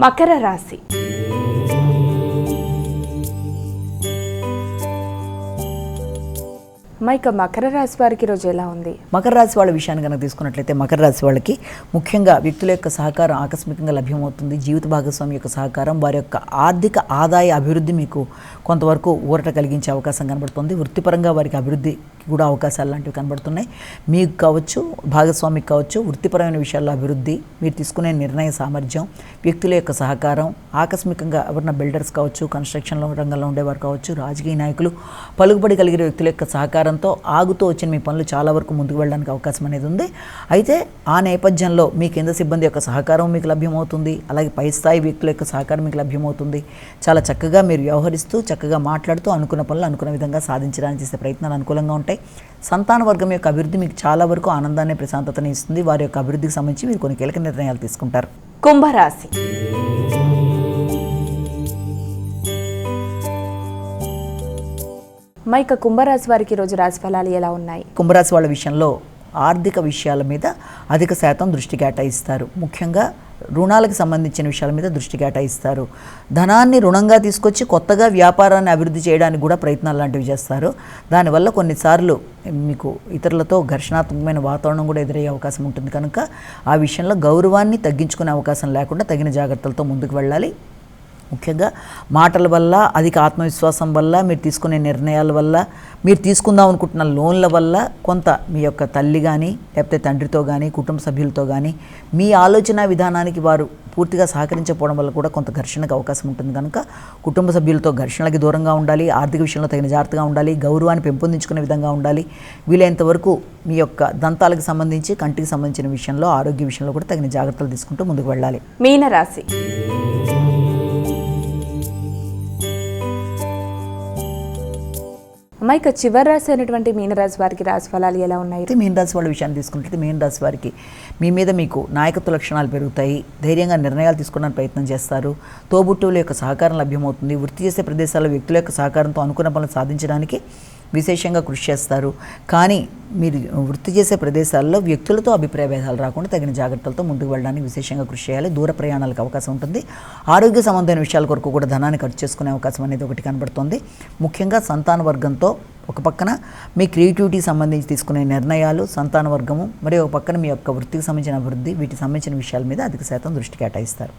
మకర రాశి. మైక మకర రాశి వారికి రోజు ఎలా ఉంది? మకర రాశి వాళ్ళ విషయాన్ని కనుక తీసుకున్నట్లయితే మకర రాశి వాళ్ళకి ముఖ్యంగా వ్యక్తుల యొక్క సహకారం ఆకస్మికంగా లభ్యమవుతుంది. జీవిత భాగస్వామి యొక్క సహకారం, వారి యొక్క ఆర్థిక ఆదాయ అభివృద్ధి మీకు కొంతవరకు ఊరట కలిగించే అవకాశం కనబడుతుంది. వృత్తిపరంగా వారికి అభివృద్ధికి కూడా అవకాశాలు లాంటివి కనబడుతున్నాయి. మీకు కావచ్చు, భాగస్వామికి కావచ్చు, వృత్తిపరమైన విషయాల్లో అభివృద్ధి, మీరు తీసుకునే నిర్ణయ సామర్థ్యం, వ్యక్తుల యొక్క సహకారం, ఆకస్మికంగా ఎవరైనా బిల్డర్స్ కావచ్చు, కన్స్ట్రక్షన్ రంగంలో ఉండేవారు కావచ్చు, రాజకీయ నాయకులు, పలుకుబడి కలిగిన వ్యక్తుల యొక్క సహకారంతో ఆగుతూ వచ్చిన మీ పనులు చాలా వరకు ముందుకు వెళ్ళడానికి అవకాశం అనేది ఉంది. అయితే ఆ నేపథ్యంలో మీ కింద సిబ్బంది యొక్క సహకారం మీకు లభ్యమవుతుంది. అలాగే పై స్థాయి వ్యక్తుల యొక్క సహకారం మీకు లభ్యమవుతుంది. చాలా చక్కగా మీరు వ్యవహరిస్తూ, చక్కగా మాట్లాడుతూ అనుకున్న పనులు అనుకున్న విధంగా సాధించడానికి చేసే ప్రయత్నాలు అనుకూలంగా ఉంటాయి. సంతాన వర్గం యొక్క అభివృద్ధి మీకు చాలా వరకు ఆనందాన్ని, ప్రశాంతతని ఇస్తుంది. వారి యొక్క అభివృద్ధికి సంబంధించి మీరు కొన్ని కీలక నిర్ణయాలు తీసుకుంటారు. కుంభరాశి. మైక కుంభరాశి వారికి రోజు రాశి ఫలాలు ఎలా ఉన్నాయి? కుంభరాశి వాళ్ళ విషయంలో ఆర్థిక విషయాల మీద అధిక శాతం దృష్టి కేటాయిస్తారు. ముఖ్యంగా రుణాలకు సంబంధించిన విషయాల మీద దృష్టి కేటాయిస్తారు. ధనాన్ని రుణంగా తీసుకొచ్చి కొత్తగా వ్యాపారాన్ని అభివృద్ధి చేయడానికి కూడా ప్రయత్నాలు లాంటివి చేస్తారు. దానివల్ల కొన్నిసార్లు మీకు ఇతరులతో ఘర్షణాత్మకమైన వాతావరణం కూడా ఎదురయ్యే అవకాశం ఉంటుంది. కనుక ఆ విషయంలో గౌరవాన్ని తగ్గించుకునే అవకాశం లేకుండా తగిన జాగ్రత్తలతో ముందుకు వెళ్ళాలి. ముఖ్యంగా మాటల వల్ల, అధిక ఆత్మవిశ్వాసం వల్ల, మీరు తీసుకునే నిర్ణయాల వల్ల, మీరు తీసుకుందాం అనుకుంటున్న లోన్ల వల్ల కొంత మీ యొక్క తల్లి కానీ, లేకపోతే తండ్రితో కానీ, కుటుంబ సభ్యులతో కానీ మీ ఆలోచన విధానానికి వారు పూర్తిగా సహకరించకపోవడం వల్ల కూడా కొంత ఘర్షణకు అవకాశం ఉంటుంది. కనుక కుటుంబ సభ్యులతో ఘర్షణలకి దూరంగా ఉండాలి. ఆర్థిక విషయంలో తగిన జాగ్రత్తగా ఉండాలి. గౌరవాన్ని పెంపొందించుకునే విధంగా ఉండాలి. వీలైనంత వరకు మీ యొక్క దంతాలకు సంబంధించి, కంటికి సంబంధించిన విషయంలో, ఆరోగ్య విషయంలో కూడా తగిన జాగ్రత్తలు తీసుకుంటూ ముందుకు వెళ్ళాలి. మీనరాశి. మైక చివరి రాశి అయినటువంటి మీనరాశి వారికి రాశి ఫలాలు ఎలా ఉన్నాయి? మీనరాశి వాళ్ళ విషయాన్ని తీసుకున్నట్లయితే మీనరాశి వారికి మీ మీద మీకు నాయకత్వ లక్షణాలు పెరుగుతాయి. ధైర్యంగా నిర్ణయాలు తీసుకోవడానికి ప్రయత్నం చేస్తారు. తోబుట్టువుల యొక్క సహకారం లభ్యమవుతుంది. వృత్తి చేసే ప్రదేశాల్లో వ్యక్తుల యొక్క సహకారంతో అనుకున్న పనులు సాధించడానికి విశేషంగా కృషి చేస్తారు. కానీ మీరు వృత్తి చేసే ప్రదేశాల్లో వ్యక్తులతో అభిప్రాయ భేదాలు రాకుండా తగిన జాగ్రత్తలతో ముందుకు వెళ్ళడానికి విశేషంగా కృషి చేయాలి. దూర ప్రయాణాలకు అవకాశం ఉంటుంది. ఆరోగ్య సంబంధమైన విషయాల కొరకు కూడా ధనాన్ని ఖర్చు చేసుకునే అవకాశం అనేది ఒకటి కనబడుతుంది. ముఖ్యంగా సంతాన వర్గంతో ఒక పక్కన మీ క్రియేటివిటీకి సంబంధించి తీసుకునే నిర్ణయాలు, సంతాన వర్గము, మరియు ఒక పక్కన మీ యొక్క వృత్తికి సంబంధించిన అభివృద్ధి, వీటికి సంబంధించిన విషయాల మీద అధిక శాతం దృష్టి కేటాయిస్తారు.